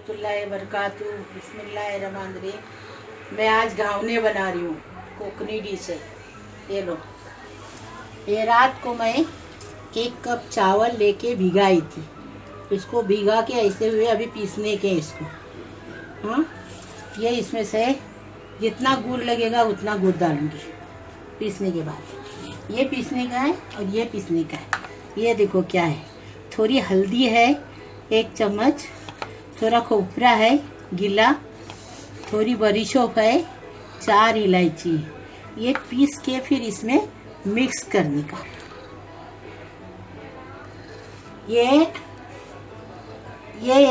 रहमतुल्लाहि बरकातहू। बिस्मिल्लाहिर्रहमानिर्रहीम। मैं आज घावने बना रही हूँ, कोकनी डिश है। ये लो, ये रात को मैं 1 कप चावल लेके भिगाई थी। इसको भिगा के ऐसे हुए अभी पीसने के इसको। हाँ, ये इसमें से जितना गुड़ लगेगा उतना गुड़ डालूंगी पीसने के बाद। ये पीसने का है और ये पीसने का है। ये देखो क्या है, थोड़ी हल्दी है 1 चम्मच, थोड़ा खोपरा है गीला, थोड़ी बड़ी सौंफ है, 4 इलायची। ये पीस के फिर इसमें मिक्स करने का। ये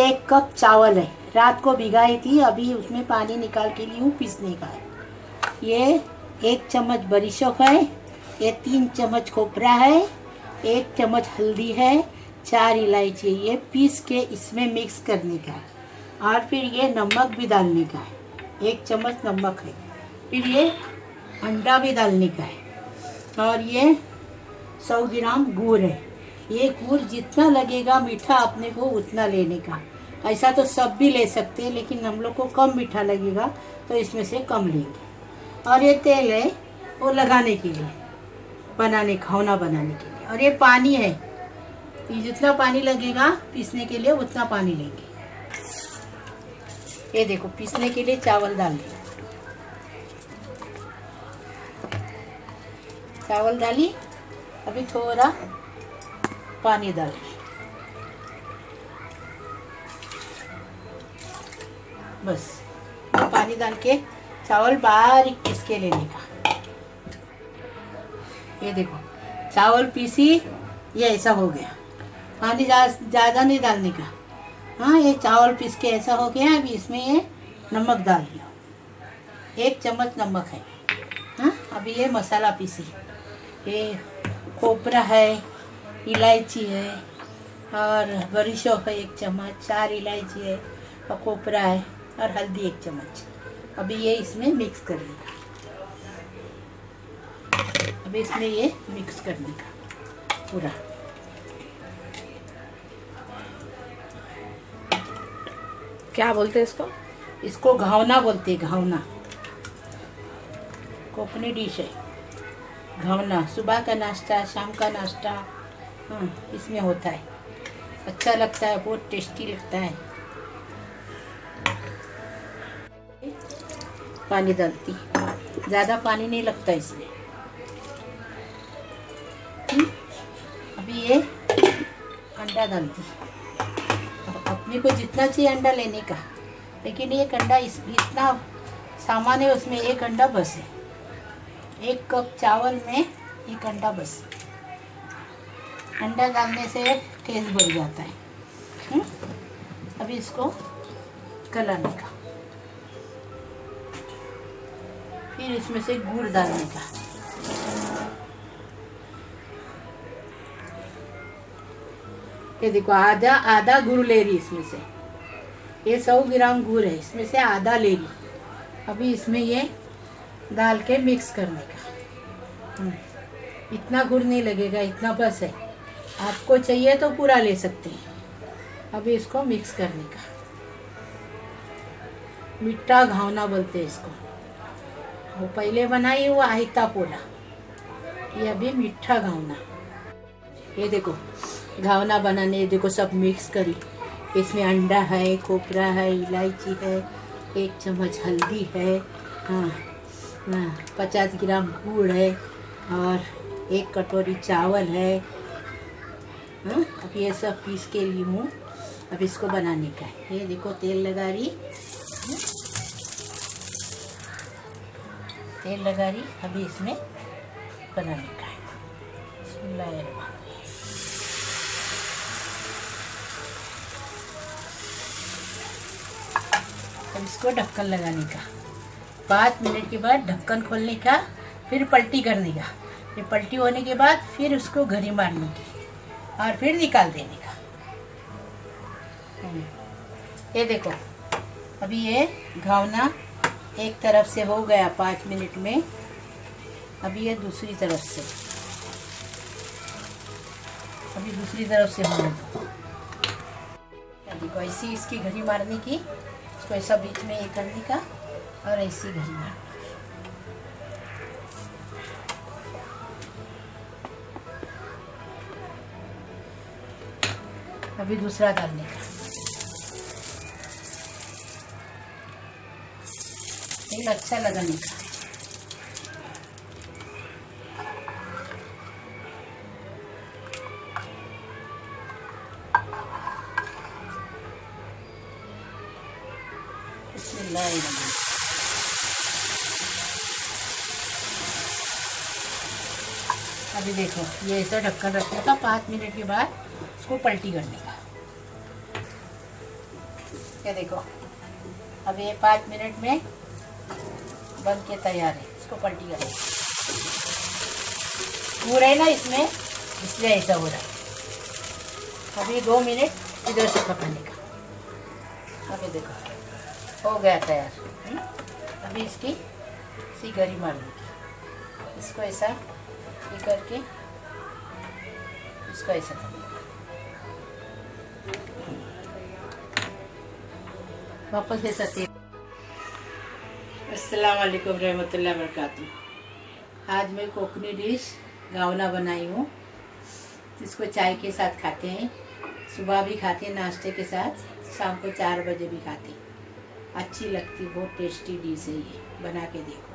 1 कप चावल है, रात को भिगाई थी, अभी उसमें पानी निकाल के लिए पीसने का है। ये 1 चम्मच बड़ी सौंफ है, ये 3 चम्मच खोपरा है, 1 चम्मच हल्दी है, 4 इलायची। ये पीस के इसमें मिक्स करने का है। और फिर ये नमक भी डालने का है, 1 चम्मच नमक है। फिर ये अंडा भी डालने का है। और ये 100 ग्राम गुड़ है। ये गुड़ जितना लगेगा मीठा अपने को उतना लेने का। ऐसा तो सब भी ले सकते हैं, लेकिन हम लोग को कम मीठा लगेगा तो इसमें से कम लेंगे। और ये तेल है वो लगाने के लिए, बनाने घावना बनाने के लिए। और ये पानी है, ये जितना पानी लगेगा पीसने के लिए उतना पानी लेंगे। ये देखो, पीसने के लिए चावल डाल दिया, चावल डाली, अभी थोड़ा पानी डाल, बस पानी डाल के चावल बारीक पीस के लेने का। ये देखो चावल पीसी, ये ऐसा हो गया। पानी ज़्यादा नहीं डालने का। हाँ, ये चावल पीस के ऐसा हो गया। अभी इसमें ये नमक डाल दिया, 1 चम्मच नमक है। हाँ, अभी ये मसाला पीसी, ये खोपरा है, इलायची है और बड़ी सौंफ है 1 चम्मच, 4 इलायची है और खोपरा है और हल्दी 1 चम्मच। अभी ये इसमें मिक्स कर लेगा। अभी इसमें ये मिक्स करने का पूरा। क्या बोलते हैं इसको? इसको घावना बोलते हैं, घावना। कोकनी डिश है घावना। सुबह का नाश्ता, शाम का नाश्ता, हाँ, इसमें होता है। अच्छा लगता है, बहुत टेस्टी लगता है। पानी डालती, ज़्यादा पानी नहीं लगता इसमें। अभी ये अंडा डालती, अपने को जितना चाहिए अंडा लेने का, लेकिन एक अंडा इतना सामान है उसमें 1 अंडा बस है। 1 कप चावल में 1 अंडा बस। अंडा डालने से टेस्ट बढ़ जाता है। अभी इसको गलाने का, फिर इसमें से गुड़ डालने का। ये देखो, आधा गुड़ ले रही इसमें से। ये 100 ग्राम गुड़ है, इसमें से आधा ले रही। अभी इसमें ये डाल के मिक्स करने का। इतना गुड़ नहीं लगेगा, इतना बस है। आपको चाहिए तो पूरा ले सकते हैं। अभी इसको मिक्स करने का। मिठा घावना बोलते हैं इसको। वो पहले बनाई वो आहिता पोला, ये अभी मीठा घावना। ये देखो घावना बनाने, देखो सब मिक्स करी। इसमें अंडा है, खोपरा है, इलायची है, 1 चम्मच हल्दी है, हाँ, 50 ग्राम गुड़ है और 1 कटोरी चावल है। हाँ, अब ये सब पीस के ली हूँ। अब इसको बनाने का है। ये देखो तेल लगा रही, तेल लगा रही। अभी इसमें बनाने का है। बिस्मिल्लाहिर्रहमानिर्रहीम। अब इसको ढक्कन लगाने का। 5 मिनट के बाद ढक्कन खोलने का, फिर पलटी करने का। फिर पलटी होने के बाद फिर उसको घड़ी मारने की और फिर निकाल देने का। ये देखो, अभी ये घावना एक तरफ से हो गया 5 मिनट में। अभी ये दूसरी तरफ से, अभी दूसरी तरफ से होने दो। देखो ऐसी इसकी घड़ी मारने की, इसको ऐसा बीच में ये करने का और ऐसी घड़ी मारने की। अभी दूसरा डालने का, तेल अच्छा लगाने का। अभी देखो ये ऐसा ढक्कन रखने का, 5 मिनट के बाद उसको पलटी करने का। ये देखो अब ये 5 मिनट में बन के तैयार है। इसको पलटी करें, पूरा है ना इसमें, इसलिए ऐसा हो रहा है। अभी 2 मिनट इधर से पकाने का। अभी देखो हो गया तैयार। अभी इसकी सी गरी मारने की, इसको ऐसा ये करके इसको ऐसा करने का। वापस ऐसा तेल। अस्सलाम वालेकुम रहमतुल्लाहि व बरकातुहू। आज मैं कोकनी डिश गावना बनाई हूँ। इसको चाय के साथ खाते हैं, सुबह भी खाते हैं नाश्ते के साथ, शाम को 4 बजे भी खाते हैं। अच्छी लगती, बहुत टेस्टी डिश है ये, बना के देखो।